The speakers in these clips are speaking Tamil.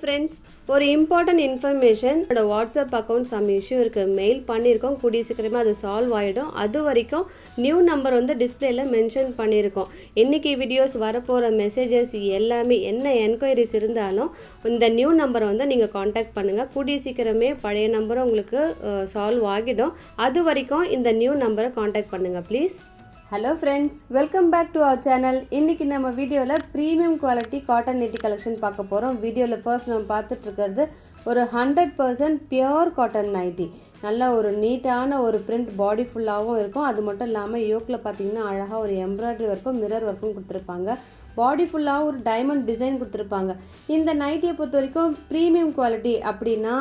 ஃப்ரெண்ட்ஸ், ஒரு இம்பார்ட்டன்ட் இன்ஃபர்மேஷன். என்னோட வாட்ஸ்அப் அக்கௌண்ட் சம் இஷ்யூ இருக்குது, மெயில் பண்ணியிருக்கோம். கூடிய சீக்கிரமாக அது சால்வ் ஆகிடும். அது வரைக்கும் நியூ நம்பர் வந்து டிஸ்பிளேல மென்ஷன் பண்ணியிருக்கோம். இன்றைக்கி வீடியோஸ் வரப்போகிற மெசேஜஸ் எல்லாமே என்ன என்கொயரிஸ் இருந்தாலும் இந்த நியூ நம்பரை வந்து நீங்கள் காண்டாக்ட் பண்ணுங்கள். கூடிய சீக்கிரமே பழைய நம்பரும் உங்களுக்கு சால்வ் ஆகிடும். அது வரைக்கும் இந்த நியூ நம்பரை காண்டாக்ட் பண்ணுங்கள் please. Hello friends, welcome back to our channel. இன்றைக்கி நம்ம வீடியோவில் premium quality cotton nighty collection பார்க்க போகிறோம். வீடியோவில் ஃபர்ஸ்ட் நம்ம பார்த்துட்ருக்கிறது ஒரு 100% பியோர் காட்டன் நைட்டி. நல்ல ஒரு நீட்டான ஒரு பிரிண்ட், பாடி ஃபுல்லாகவும் இருக்கும். அது மட்டும் இல்லாமல் யோக்கில் பார்த்தீங்கன்னா அழகாக ஒரு எம்ப்ராய்டரி ஒர்க்கும் மிரர் ஒர்க்கும் கொடுத்துருப்பாங்க. பாடி ஃபுல்லாக ஒரு டைமண்ட் டிசைன் கொடுத்துருப்பாங்க. இந்த நைட்டியை பொறுத்த வரைக்கும் ப்ரீமியம் குவாலிட்டி அப்படின்னா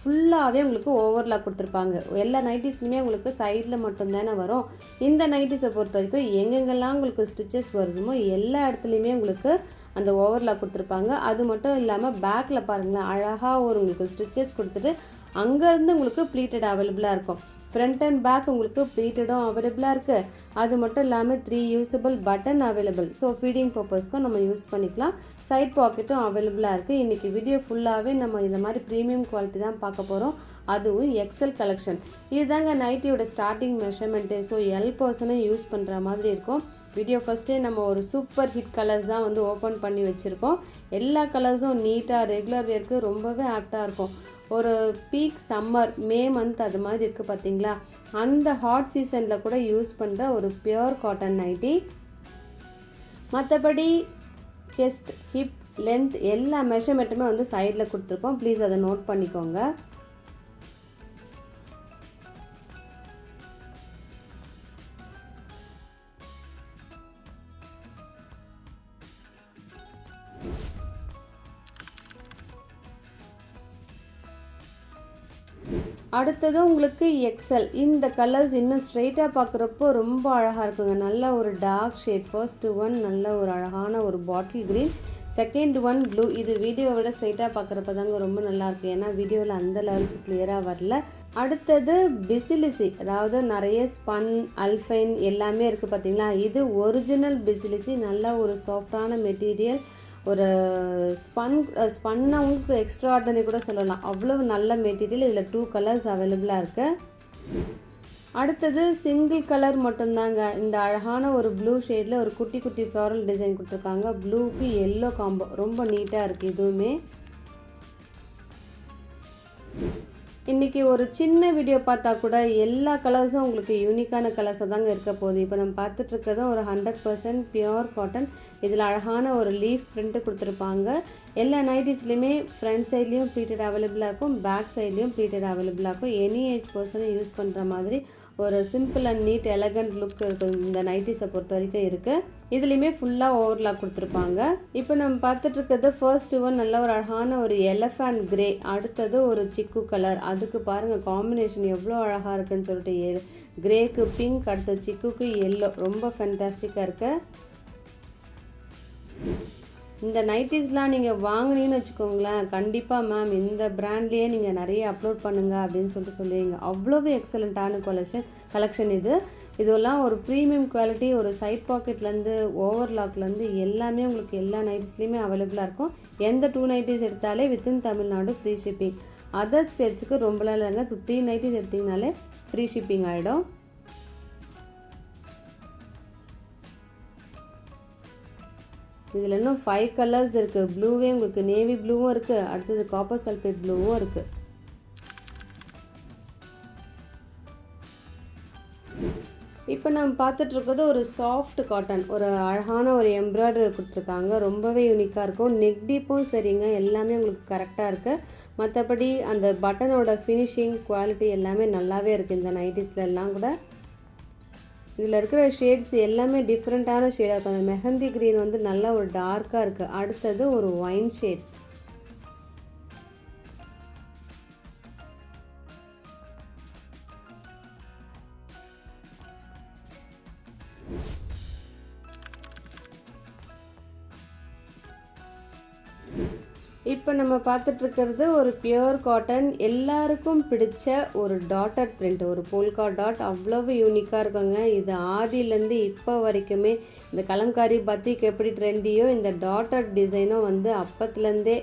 ஃபுல்லாகவே உங்களுக்கு ஓவர்லாக் கொடுத்துருப்பாங்க. எல்லா நைட்டிஸ்லையுமே உங்களுக்கு சைடில் மட்டும்தானே வரும். இந்த நைட்டிஸை பொறுத்த வரைக்கும் எங்கெங்கெல்லாம் உங்களுக்கு ஸ்டிச்சஸ் வருதுமோ எல்லா இடத்துலையுமே உங்களுக்கு அந்த ஓவர்லாக் கொடுத்துருப்பாங்க. அது மட்டும் இல்லாமல் பேக்கில் பாருங்களேன், அழகாக ஒரு உங்களுக்கு ஸ்டிச்சஸ் கொடுத்துட்டு அங்கேருந்து உங்களுக்கு ப்ளீட்டட் அவைலபிளாக இருக்கும். ஃப்ரண்ட் அண்ட் பேக் உங்களுக்கு ப்ளீட்டடும் அவைலபிளாக இருக்குது. அது மட்டும் இல்லாமல் 3 usable button available. So feeding பர்பஸ்க்கும் நம்ம யூஸ் பண்ணிக்கலாம். சைட் பாக்கெட்டும் அவைலபிளாக இருக்குது. இன்றைக்கி வீடியோ ஃபுல்லாகவே நம்ம இந்த மாதிரி ப்ரீமியம் குவாலிட்டி தான் பார்க்க போகிறோம். அதுவும் எக்ஸல் கலெக்ஷன். இதுதாங்க நைட்டியோட ஸ்டார்டிங் மெஷர்மெண்ட்டு. ஸோ எல் பர்சனை யூஸ் பண்ணுற மாதிரி இருக்கும். வீடியோ ஃபஸ்ட்டே நம்ம ஒரு சூப்பர் ஹிட் கலர்ஸ் தான் வந்து ஓப்பன் பண்ணி வச்சுருக்கோம். எல்லா கலர்ஸும் நீட்டாக ரெகுலர் வேர்க்கு ரொம்பவே ஆப்டாக இருக்கும். ஒரு பீக் சம்மர், மே மந்த் அது மாதிரி இருக்குது பார்த்தீங்களா, அந்த ஹாட் சீசனில் கூட யூஸ் பண்ணுற ஒரு பியோர் காட்டன் நைட்டி. மற்றபடி செஸ்ட், ஹிப், லென்த் எல்லா மெஷர்மெண்ட்டுமே வந்து சைடில் கொடுத்துருக்கோம். ப்ளீஸ் அதை நோட் பண்ணிக்கோங்க. அடுத்தது உங்களுக்கு எக்ஸல். இந்த கலர்ஸ் இன்னும் ஸ்ட்ரெயிட்டாக பார்க்குறப்போ ரொம்ப அழகாக இருக்குங்க. நல்ல ஒரு டார்க் ஷேட். ஃபர்ஸ்ட் ஒன் நல்ல ஒரு அழகான ஒரு bottle green, second one blue. இது வீடியோவை விட ஸ்ட்ரெயிட்டாக பார்க்குறப்ப தாங்க ரொம்ப நல்லாயிருக்கு. ஏன்னா வீடியோவில் அந்த லெவலுக்கு கிளியராக வரல. அடுத்தது பிசிலிசி, அதாவது நிறைய ஸ்பன், அல்ஃபைன் எல்லாமே இருக்குது பார்த்தீங்களா. இது ஒரிஜினல் பிசிலிசி. நல்ல ஒரு சாஃப்டான மெட்டீரியல். ஒரு ஸ்பன்னா உங்களுக்கு எக்ஸ்ட்ரா ஆர்டினரி கூட சொல்லலாம், அவ்வளவு நல்ல மெட்டீரியல். இதில் 2 கலர்ஸ் அவைலபிளாக இருக்குது. அடுத்தது சிங்கிள் கலர் மட்டும்தாங்க. இந்த அழகான ஒரு ப்ளூ ஷேடில் ஒரு குட்டி குட்டி ஃப்ளாரல் டிசைன் கொடுத்துருக்காங்க. ப்ளூக்கு எல்லோ காம்போ ரொம்ப நீட்டாக இருக்குது. இதுவுமே இன்றைக்கி ஒரு சின்ன வீடியோ பார்த்தா கூட எல்லா கலர்ஸும் உங்களுக்கு யூனிக்கான கலர்ஸாக தாங்க இருக்க போகுது. இப்போ நம்ம பார்த்துட்ருக்கதும் ஒரு 100% பியோர் காட்டன். இதில் அழகான ஒரு லீஃப் பிரிண்ட்டு கொடுத்துருப்பாங்க. எல்லா நைட்டிஸ்லையுமே ஃப்ரண்ட் சைட்லேயும் ப்ளீட்டட் அவைலபிளாக இருக்கும், பேக் சைட்லேயும் ப்ளீட்டட் அவைலபிளாக இருக்கும். எனி ஏஜ் பர்சனை யூஸ் பண்ணுற மாதிரி ஒரு simple and neat elegant look இருக்குது இந்த நைட்டிஸை பொறுத்த வரைக்கும் இருக்குது. இதுலேயுமே ஃபுல்லாக ஓவர்லாக் கொடுத்துருப்பாங்க. இப்போ நம்ம பார்த்துட்ருக்கிறது ஃபர்ஸ்ட் ஒன் நல்ல ஒரு அழகான ஒரு எலஃபண்ட் கிரே. அடுத்தது ஒரு சிக்கு கலர். அதுக்கு பாருங்கள் காம்பினேஷன் எவ்வளோ அழகாக இருக்குதுன்னு சொல்லிட்டு. கிரேக்கு பிங்க், அடுத்த சிக்குக்கு எல்லோ. ரொம்ப ஃபேண்டாஸ்டிக்காக இருக்குது. இந்த நைட்டிஸ்லாம் நீங்கள் வாங்கினீங்கன்னு வச்சுக்கோங்களேன், கண்டிப்பாக மேம் இந்த பிராண்ட்லேயே நீங்கள் நிறைய அப்லோட் பண்ணுங்கள் அப்படின்னு சொல்லிட்டு சொல்லுவீங்க. அவ்வளோவு எக்ஸலண்ட்டான கலெக்ஷன் இது. இதெல்லாம் ஒரு ப்ரீமியம் குவாலிட்டி. ஒரு சைட் பாக்கெட்லேருந்து ஓவர்லாக்லேருந்து எல்லாமே உங்களுக்கு எல்லா நைட்டிஸ்லேயுமே அவைலபிளாக இருக்கும். எந்த 2 நைட்டிஸ் எடுத்தாலே within Tamil Nadu free shipping. Other ஸ்டேட்ஸுக்கு ரொம்பலாம் இல்லைங்க, 3 நைட்டிஸ் எடுத்திங்கனாலே ஃப்ரீ ஷிப்பிங் ஆகிடும். இதில் இன்னும் 5 கலர்ஸ் இருக்குது. ப்ளூவே உங்களுக்கு நேவி ப்ளூவும் இருக்குது. அடுத்தது காப்பர் சல்ஃபேட் ப்ளூவும் இருக்குது. இப்போ நம்ம பார்த்துட்ருக்கிறது ஒரு சாஃப்ட் காட்டன். ஒரு அழகான ஒரு எம்ப்ராய்டரி கொடுத்துருக்காங்க. ரொம்பவே யூனிக்காக இருக்கும். நெக் டீப்பும் சரிங்க, எல்லாமே உங்களுக்கு கரெக்டாக இருக்குது. மற்றபடி அந்த பட்டனோட ஃபினிஷிங் குவாலிட்டி எல்லாமே நல்லாவே இருக்குது இந்த நைட்டிஸில் எல்லாம் கூட. இதில் இருக்கிற ஷேட்ஸ் எல்லாமே டிஃப்ரெண்ட்டான ஷேடாக இருக்கும். அந்த மெஹந்தி க்ரீன் வந்து நல்லா ஒரு டார்க்காக இருக்குது. அடுத்தது ஒரு ஒயின் ஷேட். இப்போ நம்ம பார்த்துட்ருக்கிறது ஒரு பியோர் காட்டன். எல்லாருக்கும் பிடிச்ச ஒரு டாட்டட் பிரிண்ட், ஒரு போல்கா டாட். அவ்வளவு யூனிக்காக இருக்குங்க. இது ஆதியிலேருந்து இப்போ வரைக்குமே இந்த கலம்காரி பத்திக்கு எப்படி ட்ரெண்டியோ இந்த டாட்டட் டிசைனும் வந்து அப்பத்துலேருந்தே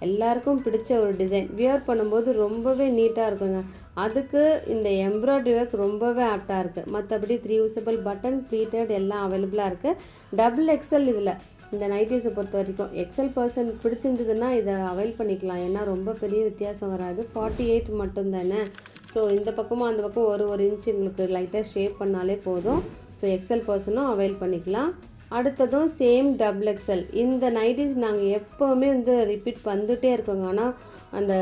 எல்லாருக்கும் பிடிச்ச ஒரு டிசைன். வியர் பண்ணும்போது ரொம்பவே நீட்டாக இருக்குங்க. அதுக்கு இந்த எம்ப்ராய்டரி ஒர்க் ரொம்பவே ஆப்டாக இருக்குது. மற்றபடி 3 யூசபிள் பட்டன், ப்ளீட்டட் எல்லாம் அவைலபிளாக இருக்குது. டபுள் எக்ஸல் இதில் இந்த நைட்டிஸை பொறுத்த வரைக்கும். எக்ஸல் பர்சன் பிடிச்சிருந்ததுன்னா இதை அவைல் பண்ணிக்கலாம். ஏன்னா ரொம்ப பெரிய வித்தியாசம் வராது. 48 மட்டும்தானே. ஸோ இந்த பக்கமும் அந்த பக்கம் ஒரு இன்ச் உங்களுக்கு லைட்டாக ஷேப் பண்ணாலே போதும். ஸோ எக்ஸல் பர்சனும் அவைல் பண்ணிக்கலாம். அடுத்ததும் சேம் டபுள் எக்ஸல். இந்த நைட்டிஸ் நாங்கள் எப்போவுமே ரிப்பீட் வந்துகிட்டே இருக்கோங்க. ஆனால் அந்த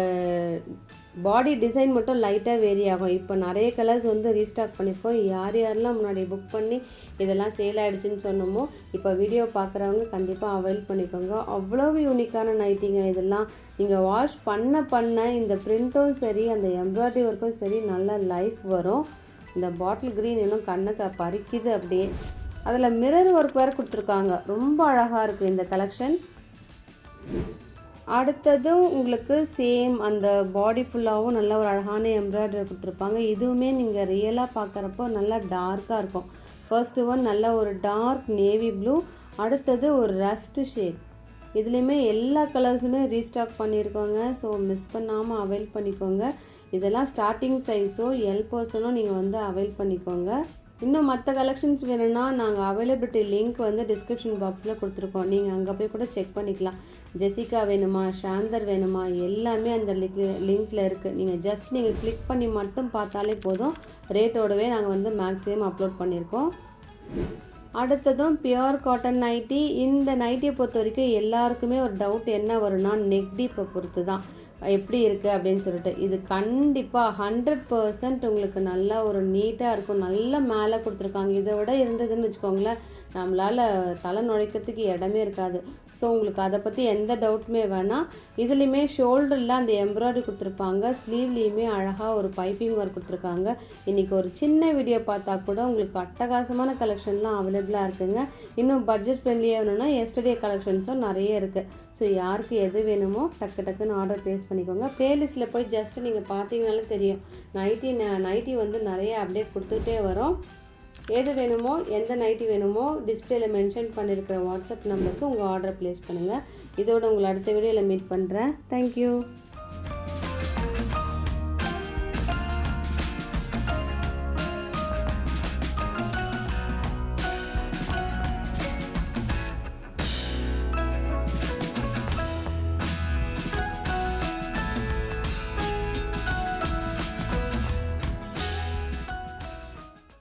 பாடி டிசைன் மட்டும் லைட்டாக வேரி ஆகும். இப்போ நிறைய கலர்ஸ் ரீஸ்டாக் பண்ணியிருக்கோம். யாரெல்லாம் முன்னாடி புக் பண்ணி இதெல்லாம் சேல் ஆகிடுச்சின்னு சொன்னோமோ இப்போ வீடியோ பார்க்குறவங்க கண்டிப்பாக அவைல் பண்ணிக்கோங்க. அவ்வளோ யூனிக்கான நைட்டிங்க இதெல்லாம். நீங்கள் வாஷ் பண்ண இந்த பிரிண்ட்டும் சரி, அந்த எம்ப்ராய்டரி ஒர்க்கும் சரி, நல்ல லைஃப் வரும். இந்த பாட்டில் க்ரீன் இன்னும் கண்ணுக்கு பறிக்குது அப்படியே. அதில் மிரர் ஒர்க் வேறு கொடுத்துருக்காங்க. ரொம்ப அழகாக இருக்குது இந்த கலெக்ஷன். அடுத்ததும் உங்களுக்கு சேம் அந்த பாடி ஃபுல்லாகவும் நல்ல ஒரு அழகான எம்ப்ராய்டரி கொடுத்துருப்பாங்க. இதுவுமே நீங்கள் ரியலாக பார்க்குறப்போ நல்லா டார்க்காக இருக்கும். ஃபர்ஸ்ட்டு ஒன் நல்ல ஒரு டார்க் நேவி ப்ளூ, அடுத்தது ஒரு ரஸ்ட் ஷேட். இதுலேயுமே எல்லா கலர்ஸுமே ரீஸ்டாக் பண்ணியிருக்கோங்க. ஸோ மிஸ் பண்ணாமல் அவைல் பண்ணிக்கோங்க. இதெல்லாம் ஸ்டார்டிங் சைஸோ எல் பர்சனோ நீங்கள் அவைல் பண்ணிக்கோங்க. இன்னும் மற்ற கலெக்ஷன்ஸ் வேணும்னா நாங்கள் அவைலபிலிட்டி லிங்க் டிஸ்கிரிப்ஷன் பாக்ஸில் கொடுத்துருக்கோம். நீங்கள் அங்கே போய் கூட செக் பண்ணிக்கலாம். ஜெசிகா வேணுமா, ஷாந்தர் வேணுமா, எல்லாமே அந்த லிங்க்கில் இருக்குது. நீங்கள் கிளிக் பண்ணி மட்டும் பார்த்தாலே போதும். ரேட்டோடவே நாங்கள் மேக்ஸிமம் அப்லோட் பண்ணியிருக்கோம். அடுத்ததும் பியோர் காட்டன் நைட்டி. இந்த நைட்டியை பொறுத்த வரைக்கும் எல்லாருக்குமே ஒரு டவுட் என்ன வரும்னா நெக் டீப்பை பொறுத்து தான் எப்படி இருக்குது அப்படின்னு சொல்லிட்டு. இது கண்டிப்பாக 100% உங்களுக்கு நல்லா ஒரு நீட்டாக இருக்கும். நல்லா மேலே கொடுத்துருக்காங்க. இதை விட இருந்ததுன்னு வச்சுக்கோங்களேன், நம்மளால் தலை நுழைக்கிறதுக்கு இடமே இருக்காது. ஸோ உங்களுக்கு அதை பற்றி எந்த டவுட்டுமே வேணாம். இதுலேயுமே ஷோல்டரில் அந்த எம்ப்ராய்டரி கொடுத்துருப்பாங்க. ஸ்லீவ்லேயுமே அழகாக ஒரு பைப்பிங் ஒர்க் கொடுத்துருக்காங்க. இன்றைக்கி ஒரு சின்ன வீடியோ பார்த்தா கூட உங்களுக்கு அட்டகாசமான கலெக்ஷன்லாம் அவைலபிளாக இருக்குங்க. இன்னும் பட்ஜெட் ஃப்ரெண்ட்லியாக வேணும்னா எஸ்டர்டே கலெக்ஷன்ஸும் நிறைய இருக்குது. ஸோ யாருக்கு எது வேணுமோ டக்குன்னு ஆர்டர் ப்ளேஸ் பண்ணிக்கோங்க. ப்ளேலிஸ்ட்டில் போய் ஜஸ்ட்டு நீங்கள் பார்த்தீங்கனாலே தெரியும். நைட்டி நிறைய அப்டேட் கொடுத்துக்கிட்டே வரும். எது வேணுமோ, எந்த நைட்டி வேணுமோ டிஸ்பிளேயில் மென்ஷன் பண்ணியிருக்கிற வாட்ஸ்அப் நம்பருக்கு உங்கள் ஆர்டர் ப்ளேஸ் பண்ணுங்கள். இதோட உங்களை அடுத்த வீடியோவில் மீட் பண்ணுறேன். தேங்க்யூ.